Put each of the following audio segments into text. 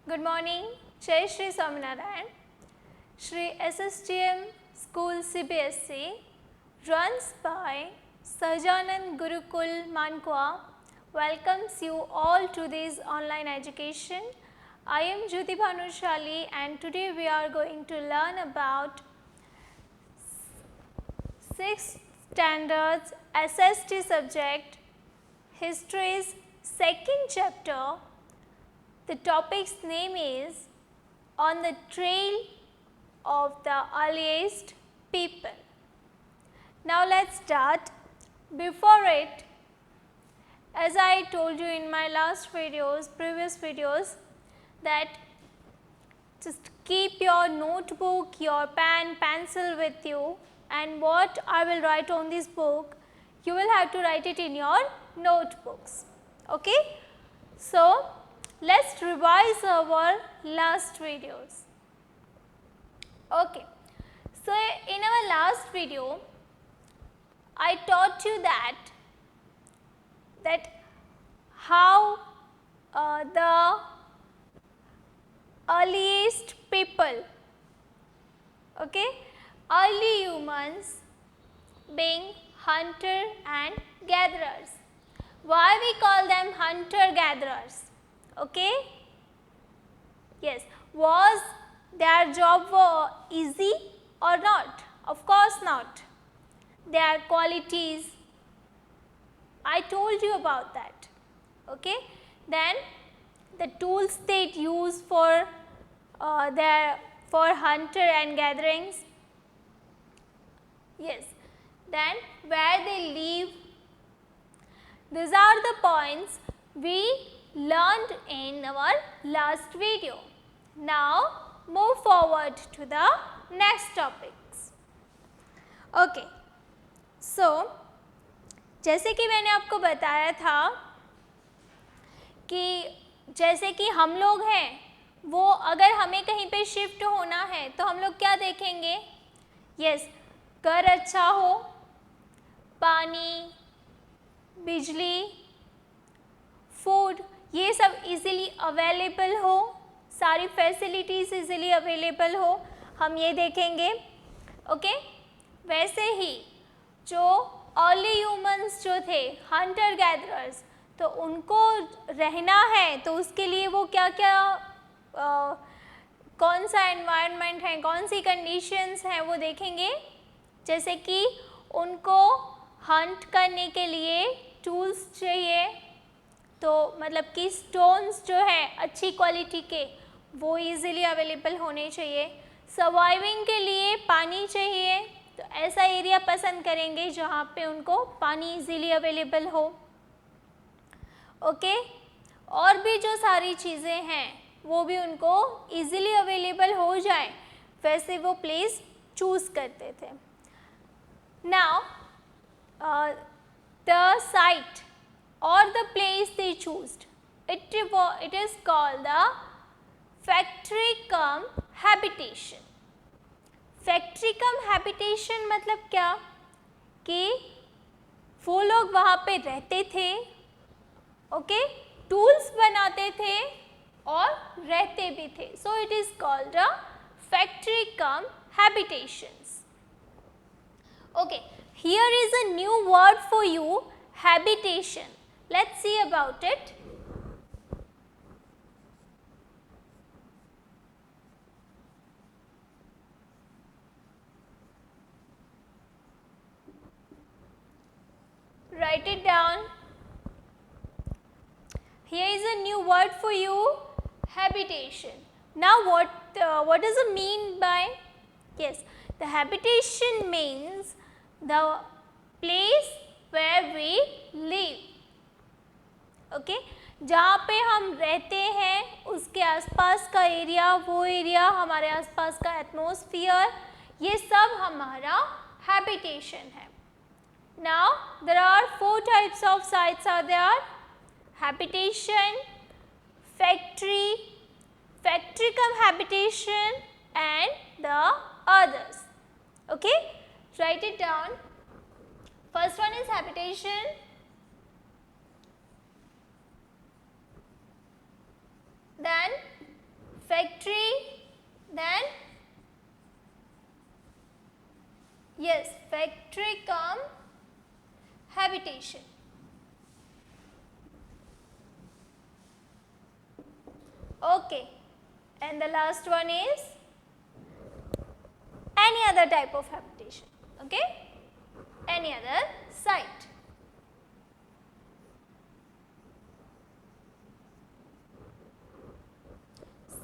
Good morning. Jai Shri Swaminarayan. Shri SSTM School CBSE runs by Sahajanand Gurukul Mankwa welcomes you all to this online education. I am Jyoti Bhanushali and today we are going to learn about 6th standards SST subject History's second chapter. The topic's name is On the Trail of the Earliest People. Now let's start. Before it, as I told you in my previous videos, that just keep your notebook, your pen, pencil with you, and what I will write on this book, you will have to write it in your notebooks. Okay? So, let's revise our last videos. Okay. So, in our last video, I taught you that how the earliest people, okay, early humans being hunter and gatherers. Why we call them hunter gatherers? Okay? Yes. Was their job easy or not? Of course not. Their qualities, I told you about that. Okay? Then the tools they use for hunter and gatherings. Yes. Then where they live. These are the points we learned in our last video. Now move forward to the next topics. Okay. So, जैसे कि मैंने आपको बताया था कि जैसे कि हम लोग हैं, वो अगर हमें कहीं पे शिफ्ट होना है तो हम लोग क्या देखेंगे? यस, घर अच्छा हो, पानी, बिजली, फूड, ये सब इजीली अवेलेबल हो, सारी फैसिलिटीज़ इजीली अवेलेबल हो, हम ये देखेंगे. ओके? वैसे ही जो अर्ली ह्यूमंस जो थे, हंटर गैदरर्स, तो उनको रहना है तो उसके लिए वो क्या क्या कौन सा एनवायरनमेंट है, कौन सी कंडीशंस हैं वो देखेंगे. जैसे कि उनको हंट करने के लिए टूल्स चाहिए, तो मतलब कि स्टोन्स जो है अच्छी क्वालिटी के वो इजीली अवेलेबल होने चाहिए. सर्वाइविंग के लिए पानी चाहिए, तो ऐसा एरिया पसंद करेंगे जहाँ पे उनको पानी इजीली अवेलेबल हो. ओके? और भी जो सारी चीज़ें हैं वो भी उनको इजीली अवेलेबल हो जाए, वैसे वो प्लेस चूज़ करते थे. Now the site or the place they chose, it is called the factory cum habitation. Factory come habitation मतलब क्या? कि वो लोग वहाँ पे रहते थे, ओके, टूल्स बनाते थे और रहते भी थे. So it is called a factory come habitations. Okay, here is a new word for you, habitation. Let's see about it. Write it down. Here is a new word for you, habitation. Now what does it mean by? Yes, the habitation means the place where we live. Okay, जहाँ पे हम रहते हैं उसके आसपास का area, वो area, हमारे आसपास का एटमॉस्फेयर, ये सब हमारा हैबिटेशन है. Now there are 4 types of sites are there: habitation, factory, factory cum habitation and the others. Okay, write it down. First one is habitation, then factory, then yes, factory come habitation. Okay, and the last one is any other type of habitation. Okay, any other site.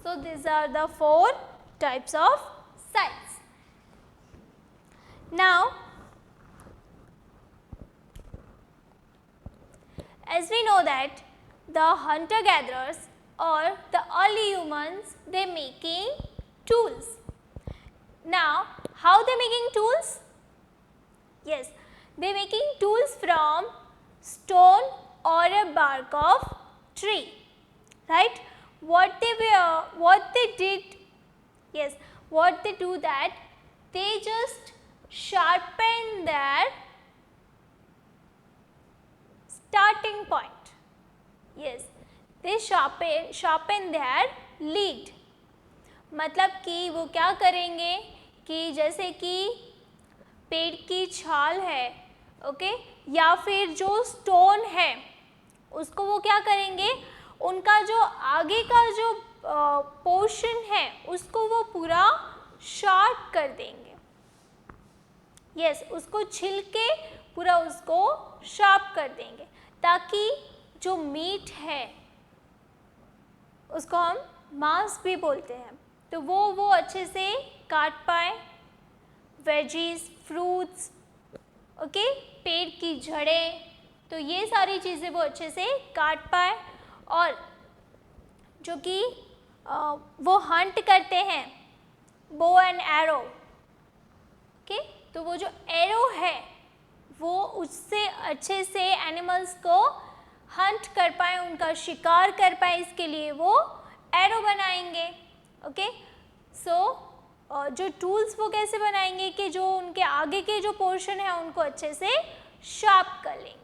So these are the 4 types of sites. Now, as we know that the hunter gatherers or the early humans, they making tools. Now, how they making tools? Yes, they making tools from stone or a bark of tree, right? What they did, yes, what they do that they just sharpen their starting point. Yes, they sharpen their lead. मतलब कि वो क्या करेंगे कि जैसे कि पेड़ की छाल है, ओके, या फिर जो स्टोन है उसको वो क्या करेंगे, उनका जो आगे का जो पोर्शन है उसको वो पूरा शार्प कर देंगे. यस, उसको छिल के पूरा उसको शार्प कर देंगे ताकि जो मीट है उसको हम मांस भी बोलते हैं, तो वो अच्छे से काट पाए. वेजीज, फ्रूट्स, ओके, पेड़ की जड़ें, तो ये सारी चीज़ें वो अच्छे से काट पाए. और जो कि वो हंट करते हैं बो एंड एरो, ओके, तो वो जो एरो है वो उससे अच्छे से एनिमल्स को हंट कर पाए, उनका शिकार कर पाए, इसके लिए वो एरो बनाएंगे. ओके, सो जो टूल्स वो कैसे बनाएंगे कि जो उनके आगे के जो पोर्शन है उनको अच्छे से शार्प कर लेंगे.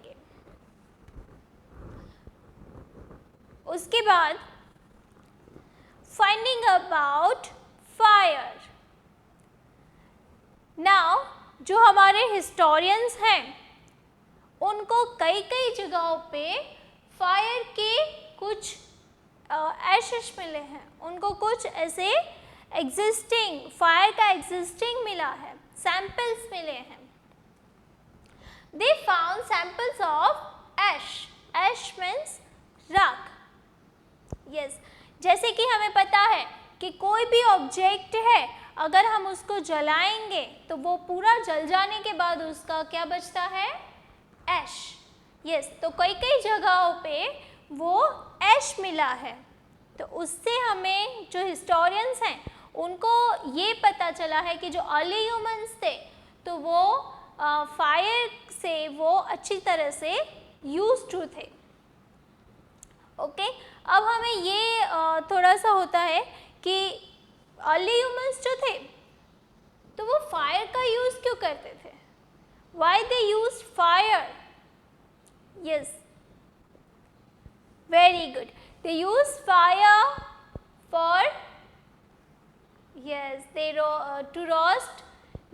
उसके बाद फाइंडिंग अबाउट फायर. नाउ जो हमारे हिस्टोरियंस हैं उनको कई जगहों पे फायर के कुछ एशेस मिले हैं, उनको कुछ ऐसे एग्जिस्टिंग फायर का एग्जिस्टिंग मिला है, सैंपल्स मिले हैं. They found samples of ash. Ash means राख. यस, जैसे कि हमें पता है कि कोई भी ऑब्जेक्ट है अगर हम उसको जलाएंगे तो वो पूरा जल जाने के बाद उसका क्या बचता है, ऐश. यस, तो कई जगहों पे वो ऐश मिला है, तो उससे हमें जो हिस्टोरियंस हैं उनको ये पता चला है कि जो अर्ली ह्यूमंस थे तो वो फायर से वो अच्छी तरह से यूज टू थे. ओके, अब हमें ये थोड़ा सा होता है कि अर्ली ह्यूमंस जो थे तो वो फायर का यूज़ क्यों करते थे, why they use fire. Yes, very good, they use fire for, yes, they to roast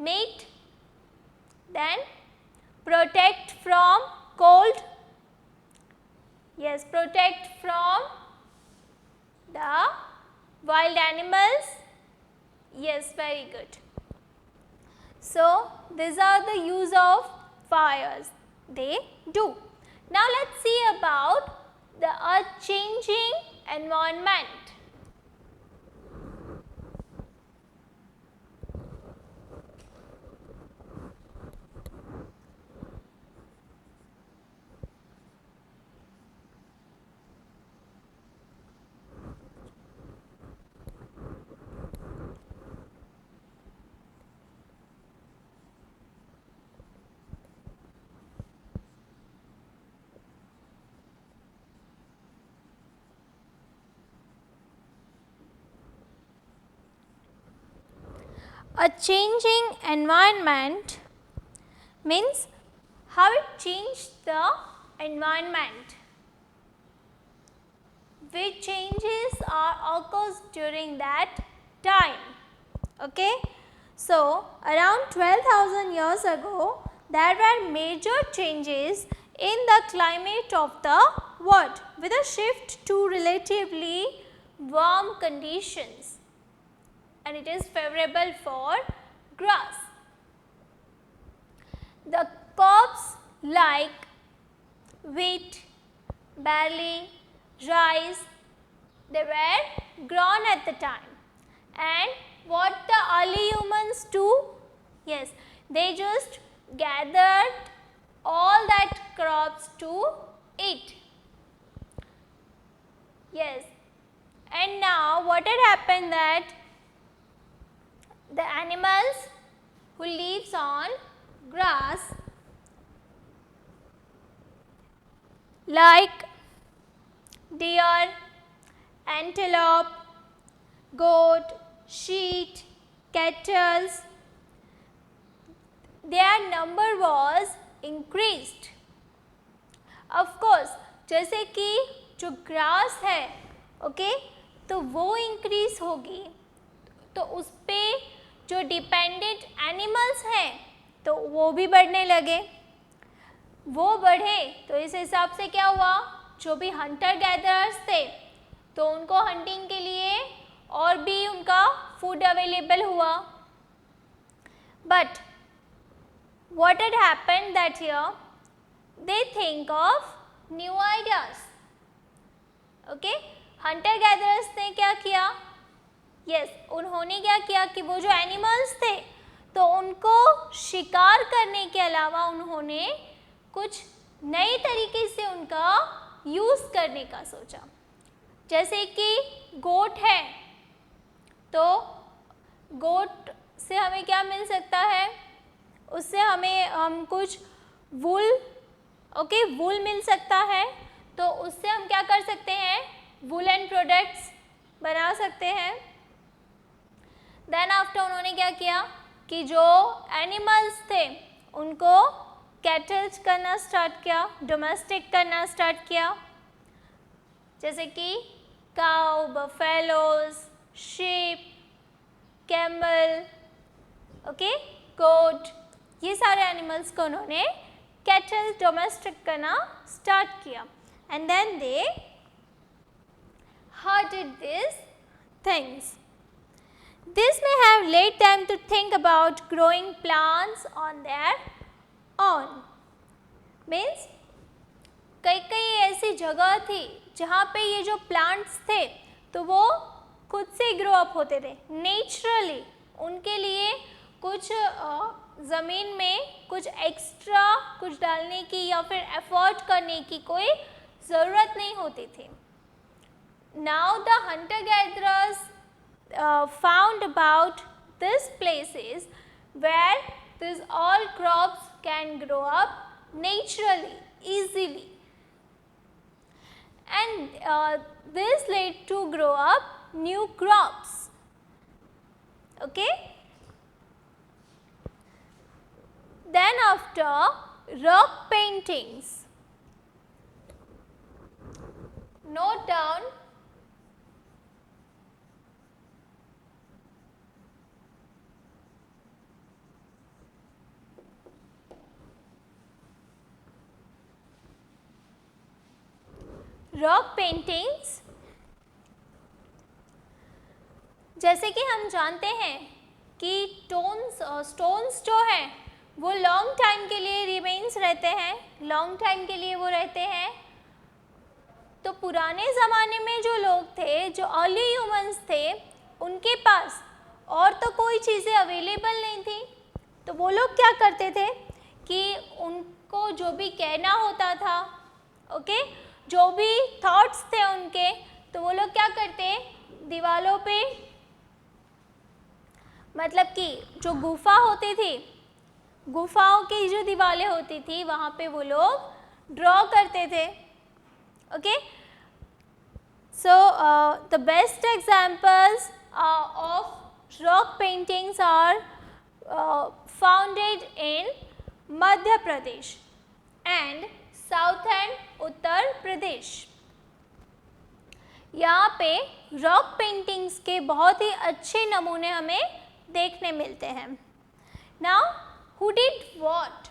meat, then protect from cold. Yes, protect from the wild animals. Yes, very good. So these are the use of fires they do. Now let's see about the earth changing environment. A changing environment means how it changed the environment. which changes occurs during that time. Okay, so around 12,000 years ago there were major changes in the climate of the world with a shift to relatively warm conditions, and it is favorable for grass. The crops like wheat, barley, rice, they were grown at the time. And what the early humans do? Yes, they just gathered all that crops to eat. Yes, and now what had happened that the animals who lives on grass like deer, antelope, goat, sheep, cattle, their number was increased. Of course, जैसे कि जो grass है okay तो वो increase होगी तो उस पे जो डिपेंडेंट एनिमल्स हैं तो वो भी बढ़ने लगे, वो बढ़े तो इस हिसाब से क्या हुआ, जो भी हंटर गैदरर्स थे तो उनको हंटिंग के लिए और भी उनका फूड अवेलेबल हुआ. But what had happened that year, they think of new ideas. Okay, hunter gatherers ने क्या किया, yes, उन्होंने क्या किया कि वो जो एनिमल्स थे तो उनको शिकार करने के अलावा उन्होंने कुछ नए तरीके से उनका यूज़ करने का सोचा. जैसे कि गोट है तो गोट से हमें क्या मिल सकता है, उससे हमें हम कुछ वूल ओके वूल मिल सकता है तो उससे हम क्या कर सकते हैं, वूलन प्रोडक्ट्स बना सकते हैं. देन आफ्टर उन्होंने क्या किया कि जो एनिमल्स थे उनको कैटल्स करना स्टार्ट किया, डोमेस्टिक करना स्टार्ट किया, जैसे कि cow, buffaloes, sheep, camel, okay, goat, ये सारे एनिमल्स को उन्होंने कैटल डोमेस्टिक करना स्टार्ट किया. And then they herded these things. This may have led them to think about growing plants on their own. Means कई कई ऐसी जगह थी जहाँ पे ये जो प्लांट्स थे तो वो खुद से ग्रो अप होते थे नेचुरली. उनके लिए कुछ ज़मीन में कुछ एक्स्ट्रा कुछ डालने की या फिर एफर्ट करने की कोई ज़रूरत नहीं होती थी. Now the hunter-gatherers found about these places where these all crops can grow up naturally, easily, and this led to grow up new crops. Okay. Then after rock paintings, note down rock paintings. जैसे कि हम जानते हैं कि stones जो हैं वो long time के लिए रिमेन्स रहते हैं, लॉन्ग टाइम के लिए वो रहते हैं. तो पुराने ज़माने में जो लोग थे, जो अर्ली ह्यूमंस थे, उनके पास और तो कोई चीज़ें अवेलेबल नहीं थी तो वो लोग क्या करते थे कि उनको जो भी कहना होता था ओके जो भी थॉट्स थे उनके तो वो लोग क्या करते, दीवालों पे मतलब कि जो गुफा होती थी, गुफाओं की जो दीवारें होती थी वहाँ पे वो लोग ड्रॉ करते थे. Okay, so the best examples of rock paintings are founded in Madhya Pradesh and south and Uttar Pradesh. यहाँ पे रॉक पेंटिंग्स के बहुत ही अच्छे नमूने हमें देखने मिलते हैं. Now who did what?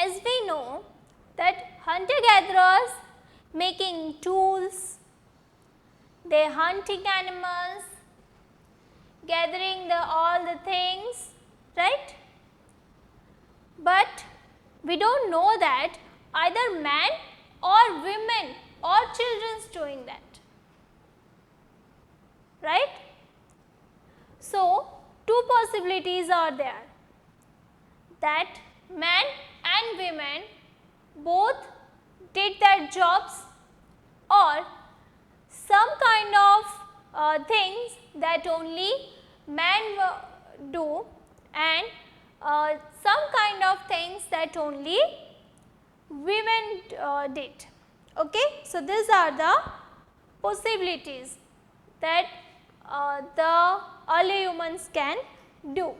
As we know that hunter-gatherers making tools, they hunting animals, gathering all the things, right? But we don't know that either man or women or children's doing that, right? So two possibilities are there, that men and women both did their jobs, or some kind of things that only men do, and some kind of things that only women did. Okay? So, these are the possibilities that the early humans can do,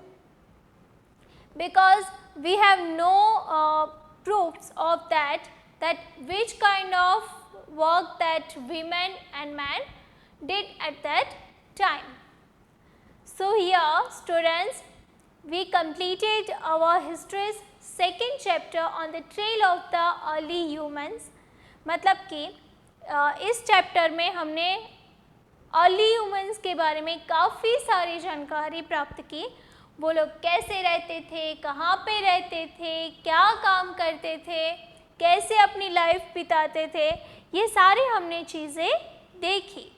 because we have no proofs of that which kind of work that women and men did at that time. So, here students, we completed our history's second chapter on the trail of the early humans. मतलब कि इस chapter में हमने early humans के बारे में काफ़ी सारी जानकारी प्राप्त की. वो लोग कैसे रहते थे, कहाँ पे रहते थे, क्या काम करते थे, कैसे अपनी लाइफ बिताते थे, ये सारे हमने चीज़ें देखी.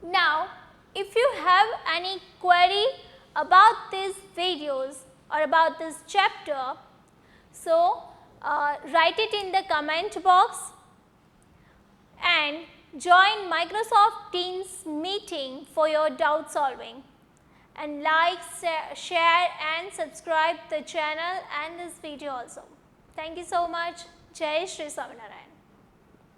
Now, if you have any query about these videos or about this chapter, so write it in the comment box and join Microsoft Teams meeting for your doubt solving, and like, share and subscribe the channel and this video also. Thank you so much. Jai Shri Swaminarayan.